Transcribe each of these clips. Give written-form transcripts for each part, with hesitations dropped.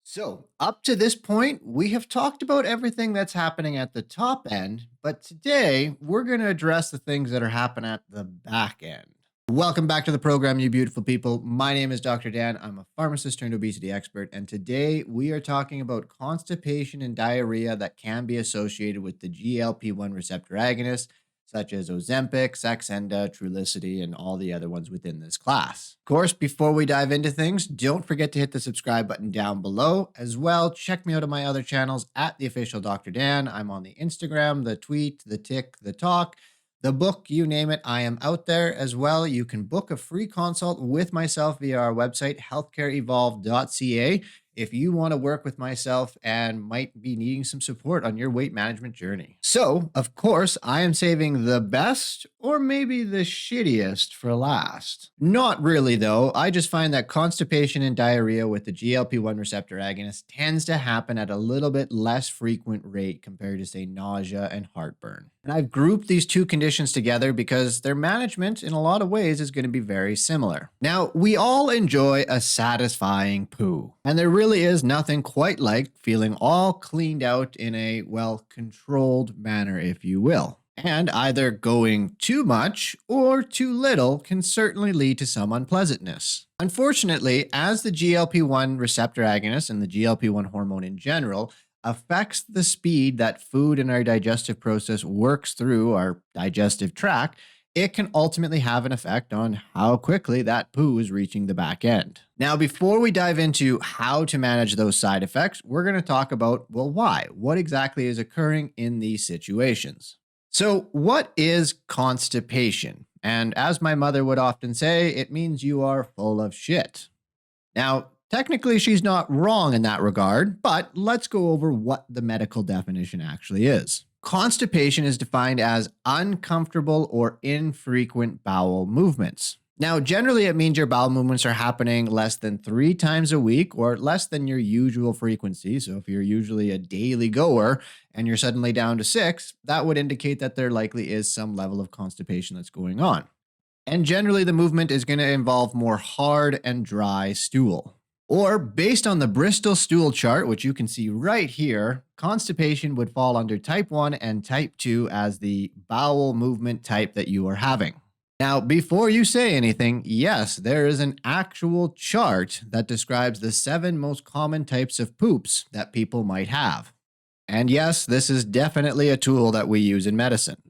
So, up to this point, we have talked about everything that's happening at the top end, but today we're going to address the things that are happening at the back end. Welcome back to the program, you beautiful people. My name is Dr. Dan. I'm a pharmacist turned obesity expert, and today we are talking about constipation and diarrhea that can be associated with the GLP-1 receptor agonists, such as Ozempic, Saxenda, Trulicity, and all the other ones within this class. Of course, before we dive into things, don't forget to hit the subscribe button down below. As well, check me out on my other channels at the official Dr. Dan. I'm on the Instagram, the tweet, the tick, the talk, the book, you name it, I am out there. As well, you can book a free consult with myself via our website, healthcare.evolve.ca, if you want to work with myself and might be needing some support on your weight management journey. So, of course, I am saving the best or maybe the shittiest for last. Not really, though. I just find that constipation and diarrhea with the GLP-1 receptor agonist tends to happen at a little bit less frequent rate compared to, say, nausea and heartburn. And I've grouped these two conditions together because their management in a lot of ways is going to be very similar. Now, we all enjoy a satisfying poo, and there really is nothing quite like feeling all cleaned out in a, well, controlled manner, if you will. And either going too much or too little can certainly lead to some unpleasantness. Unfortunately, as the GLP-1 receptor agonist and the GLP-1 hormone in general affects the speed that food in our digestive process works through our digestive tract, it can ultimately have an effect on how quickly that poo is reaching the back end. Now, before we dive into how to manage those side effects, we're going to talk about, well, why? What exactly is occurring in these situations? So, what is constipation? And as my mother would often say, it means you are full of shit. Now, technically, she's not wrong in that regard, but let's go over what the medical definition actually is. Constipation is defined as uncomfortable or infrequent bowel movements. Now, generally, it means your bowel movements are happening less than 3 times a week or less than your usual frequency. So if you're usually a daily goer and you're suddenly down to 6, that would indicate that there likely is some level of constipation that's going on. And generally, the movement is going to involve more hard and dry stool. Or based on the Bristol stool chart, which you can see right here, constipation would fall under type 1 and type 2 as the bowel movement type that you are having. Now, before you say anything, yes, there is an actual chart that describes the 7 most common types of poops that people might have. And yes, this is definitely a tool that we use in medicine.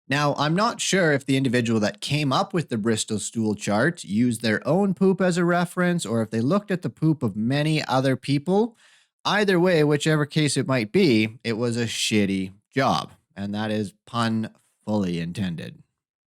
Now, I'm not sure if the individual that came up with the Bristol stool chart used their own poop as a reference or if they looked at the poop of many other people. Either way, whichever case it might be, it was a shitty job. And that is pun fully intended.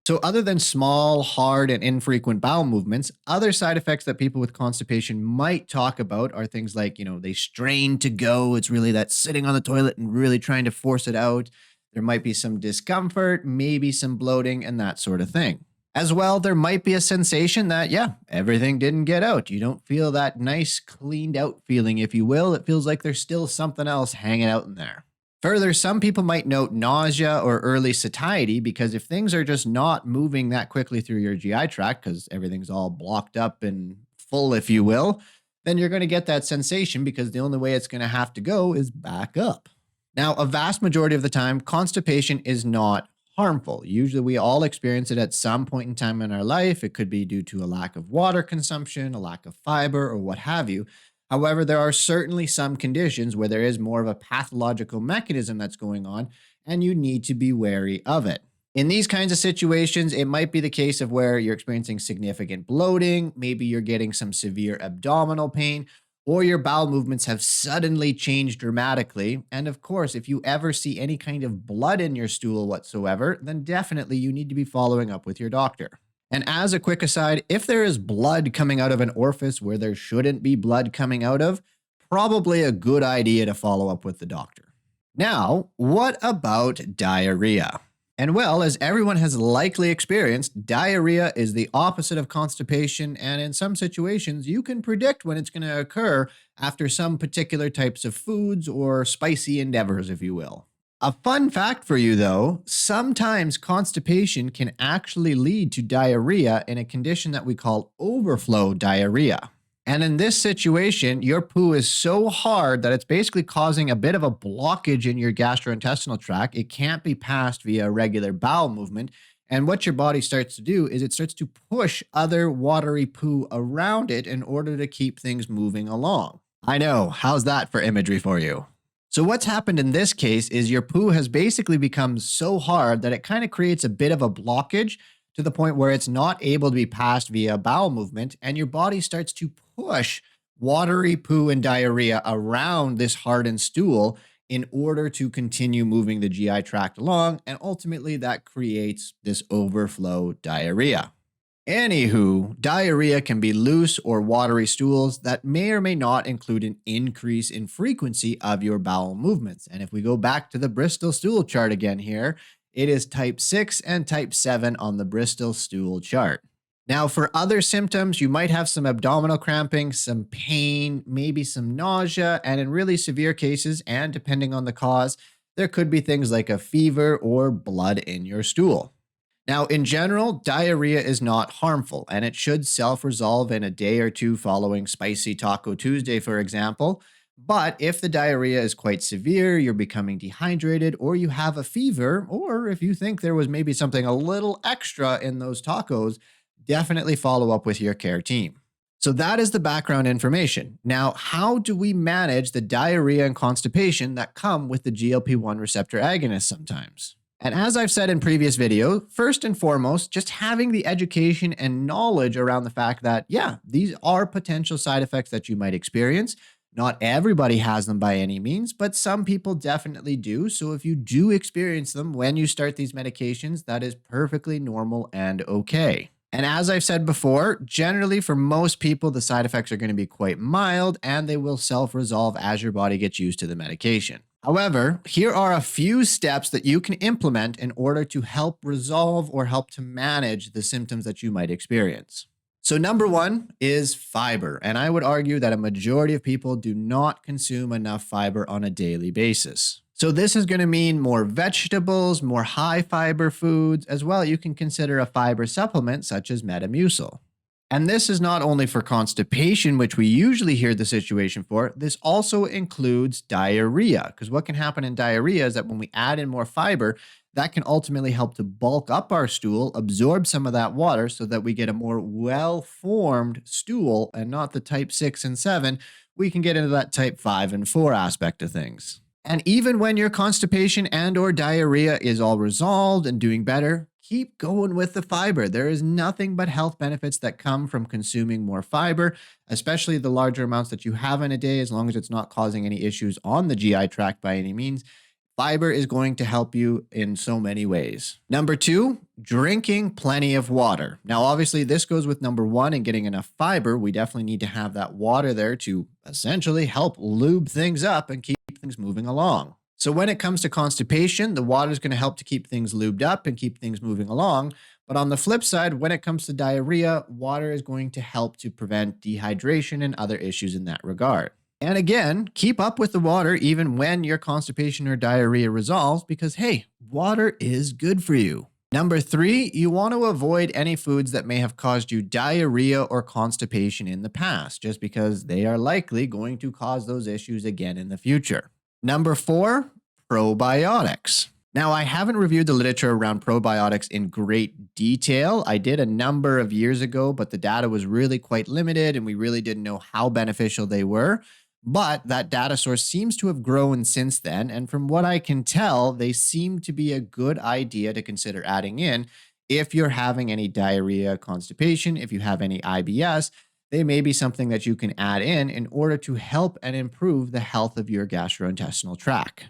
So other than small, hard, and infrequent bowel movements, other side effects that people with constipation might talk about are things like, they strain to go. It's really that sitting on the toilet and really trying to force it out. There might be some discomfort, maybe some bloating, and that sort of thing. As well, there might be a sensation that, everything didn't get out. You don't feel that nice, cleaned out feeling, if you will. It feels like there's still something else hanging out in there. Further, some people might note nausea or early satiety because if things are just not moving that quickly through your GI tract because everything's all blocked up and full, if you will, then you're going to get that sensation because the only way it's going to have to go is back up. Now, a vast majority of the time, constipation is not harmful. Usually we all experience it at some point in time in our life. It could be due to a lack of water consumption, a lack of fiber, or what have you. However, there are certainly some conditions where there is more of a pathological mechanism that's going on, and you need to be wary of it. In these kinds of situations, it might be the case of where you're experiencing significant bloating, maybe you're getting some severe abdominal pain, or your bowel movements have suddenly changed dramatically. And of course, if you ever see any kind of blood in your stool whatsoever, then definitely you need to be following up with your doctor. And as a quick aside, if there is blood coming out of an orifice where there shouldn't be blood coming out of, probably a good idea to follow up with the doctor. Now, what about diarrhea? And well, as everyone has likely experienced, diarrhea is the opposite of constipation, and in some situations, you can predict when it's going to occur after some particular types of foods or spicy endeavors, if you will. A fun fact for you, though, sometimes constipation can actually lead to diarrhea in a condition that we call overflow diarrhea. And in this situation, your poo is so hard that it's basically causing a bit of a blockage in your gastrointestinal tract. It can't be passed via regular bowel movement. And what your body starts to do is it starts to push other watery poo around it in order to keep things moving along. I know. How's that for imagery for you? So what's happened in this case is your poo has basically become so hard that it kind of creates a bit of a blockage to the point where it's not able to be passed via bowel movement, and your body starts to push watery poo and diarrhea around this hardened stool in order to continue moving the GI tract along, and ultimately that creates this overflow diarrhea. Anywho, diarrhea can be loose or watery stools that may or may not include an increase in frequency of your bowel movements. And if we go back to the Bristol stool chart again here, it is type 6 and type 7 on the Bristol stool chart. Now, for other symptoms, you might have some abdominal cramping, some pain, maybe some nausea, and in really severe cases, and depending on the cause, there could be things like a fever or blood in your stool. Now, in general, diarrhea is not harmful, and it should self-resolve in a day or two following Spicy Taco Tuesday, for example. But if the diarrhea is quite severe, you're becoming dehydrated, or you have a fever, or if you think there was maybe something a little extra in those tacos, definitely follow up with your care team. So that is the background information. Now, how do we manage the diarrhea and constipation that come with the GLP-1 receptor agonist sometimes? And as I've said in previous video, first and foremost, just having the education and knowledge around the fact that, yeah, these are potential side effects that you might experience. Not everybody has them by any means, but some people definitely do. So if you do experience them when you start these medications, that is perfectly normal and okay. And as I've said before, generally for most people, the side effects are going to be quite mild and they will self-resolve as your body gets used to the medication. However, here are a few steps that you can implement in order to help resolve or help to manage the symptoms that you might experience. So number one is fiber. And I would argue that a majority of people do not consume enough fiber on a daily basis. So this is going to mean more vegetables, more high fiber foods, as well. You can consider a fiber supplement such as Metamucil. And this is not only for constipation, which we usually hear the situation for, this also includes diarrhea. Because what can happen in diarrhea is that when we add in more fiber, that can ultimately help to bulk up our stool, absorb some of that water so that we get a more well-formed stool and not the type 6 and 7. We can get into that type 5 and 4 aspect of things. And even when your constipation and or diarrhea is all resolved and doing better, keep going with the fiber. There is nothing but health benefits that come from consuming more fiber, especially the larger amounts that you have in a day, as long as it's not causing any issues on the GI tract by any means. Fiber is going to help you in so many ways. Number two, drinking plenty of water. Now, obviously, this goes with number one and getting enough fiber. We definitely need to have that water there to essentially help lube things up and keep things moving along. So when it comes to constipation, the water is going to help to keep things lubed up and keep things moving along. But on the flip side, when it comes to diarrhea, water is going to help to prevent dehydration and other issues in that regard. And again, keep up with the water even when your constipation or diarrhea resolves because, hey, water is good for you. Number three, you want to avoid any foods that may have caused you diarrhea or constipation in the past, just because they are likely going to cause those issues again in the future. Number four, probiotics. Now, I haven't reviewed the literature around probiotics in great detail. I did a number of years ago, but the data was really quite limited and we really didn't know how beneficial they were. But that data source seems to have grown since then. And from what I can tell, they seem to be a good idea to consider adding in if you're having any diarrhea, constipation, if you have any IBS. They may be something that you can add in order to help and improve the health of your gastrointestinal tract.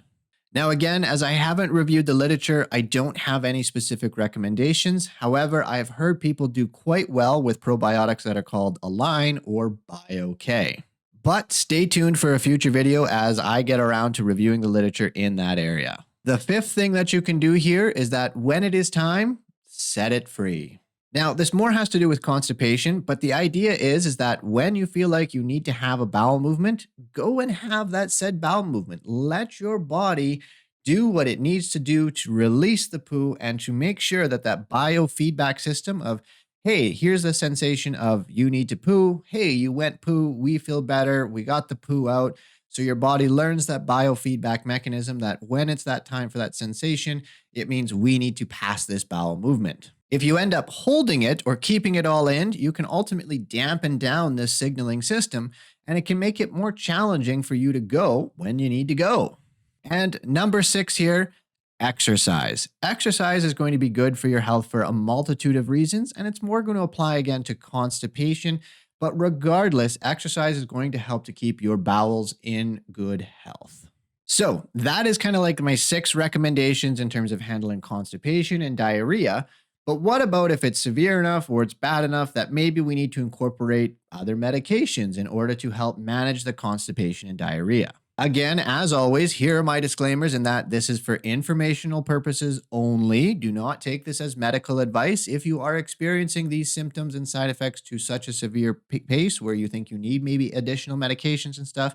Now, again, as I haven't reviewed the literature, I don't have any specific recommendations. However, I've heard people do quite well with probiotics that are called Align or BioK. But stay tuned for a future video as I get around to reviewing the literature in that area. The fifth thing that you can do here is that when it is time, set it free. Now, this more has to do with constipation, but the idea is that when you feel like you need to have a bowel movement, go and have that said bowel movement. Let your body do what it needs to do to release the poo and to make sure that that biofeedback system of Hey, here's a sensation of you need to poo. Hey, you went poo. We feel better. We got the poo out. So your body learns that biofeedback mechanism that when it's that time for that sensation, it means we need to pass this bowel movement. If you end up holding it or keeping it all in, you can ultimately dampen down this signaling system, and it can make it more challenging for you to go when you need to go. And number 6 here, exercise. Exercise is going to be good for your health for a multitude of reasons, and it's more going to apply again to constipation. But regardless, exercise is going to help to keep your bowels in good health. So, that is kind of like my 6 recommendations in terms of handling constipation and diarrhea. But what about if it's severe enough or it's bad enough that maybe we need to incorporate other medications in order to help manage the constipation and diarrhea? Again, as always, here are my disclaimers in that this is for informational purposes only. Do not take this as medical advice. If you are experiencing these symptoms and side effects to such a severe pace where you think you need maybe additional medications and stuff,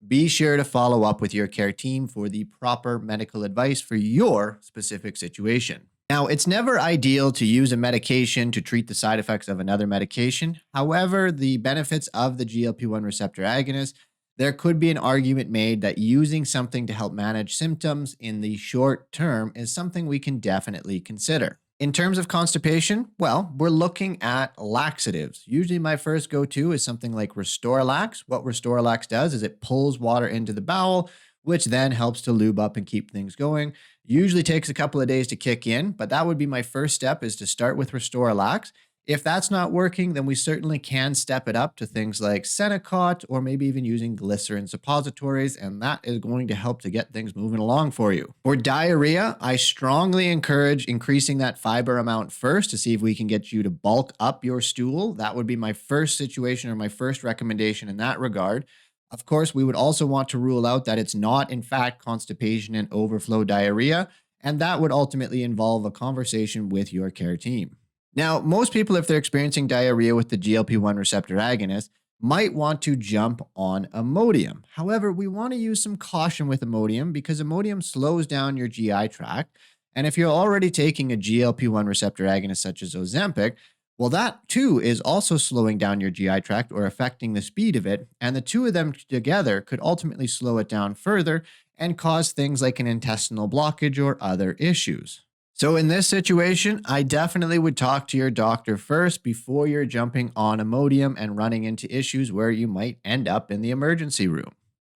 be sure to follow up with your care team for the proper medical advice for your specific situation. Now, it's never ideal to use a medication to treat the side effects of another medication. However, the benefits of the GLP-1 receptor agonist, there could be an argument made that using something to help manage symptoms in the short term is something we can definitely consider. In terms of constipation, well, we're looking at laxatives. Usually my first go-to is something like Restorelax. What Restorelax does is it pulls water into the bowel, which then helps to lube up and keep things going. Usually takes a couple of days to kick in, but that would be my first step, is to start with Restorelax. If that's not working, then we certainly can step it up to things like Senecot or maybe even using glycerin suppositories, and that is going to help to get things moving along for you. For diarrhea, I strongly encourage increasing that fiber amount first to see if we can get you to bulk up your stool. That would be my first situation or my first recommendation in that regard. Of course, we would also want to rule out that it's not, in fact, constipation and overflow diarrhea, and that would ultimately involve a conversation with your care team. Now, most people, if they're experiencing diarrhea with the GLP-1 receptor agonist, might want to jump on Imodium. However, we want to use some caution with Imodium because Imodium slows down your GI tract. And if you're already taking a GLP-1 receptor agonist such as Ozempic, well, that too is also slowing down your GI tract or affecting the speed of it. And the two of them together could ultimately slow it down further and cause things like an intestinal blockage or other issues. So in this situation, I definitely would talk to your doctor first before you're jumping on Imodium and running into issues where you might end up in the emergency room.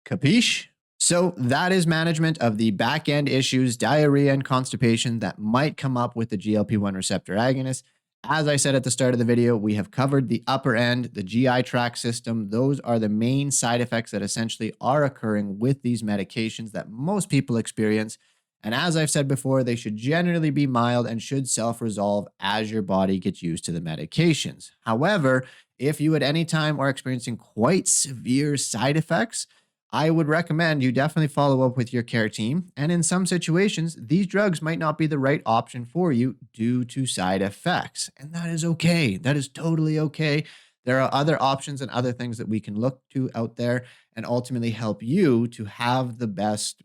Capiche? So that is management of the back end issues, diarrhea and constipation that might come up with the GLP-1 receptor agonist. As I said at the start of the video, we have covered the upper end, the GI tract system. Those are the main side effects that essentially are occurring with these medications that most people experience. And as I've said before, they should generally be mild and should self-resolve as your body gets used to the medications. However, if you at any time are experiencing quite severe side effects, I would recommend you definitely follow up with your care team. And in some situations, these drugs might not be the right option for you due to side effects. And that is okay. That is totally okay. There are other options and other things that we can look to out there and ultimately help you to have the best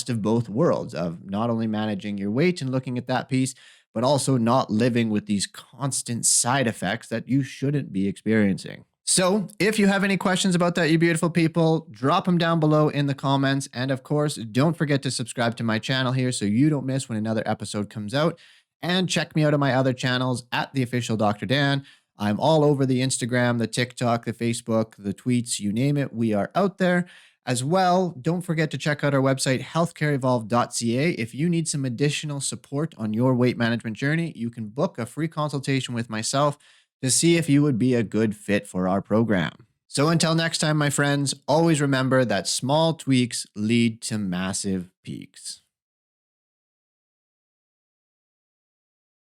of both worlds of not only managing your weight and looking at that piece, but also not living with these constant side effects that you shouldn't be experiencing. So if you have any questions about that, you beautiful people, drop them down below in the comments. And of course, don't forget to subscribe to my channel here so you don't miss when another episode comes out. And check me out on my other channels at The Official Dr. Dan. I'm all over the Instagram, the TikTok, the Facebook, the tweets, you name it. We are out there. As well, don't forget to check out our website, healthcare.evolve.ca. If you need some additional support on your weight management journey, you can book a free consultation with myself to see if you would be a good fit for our program. So until next time, my friends, always remember that small tweaks lead to massive peaks.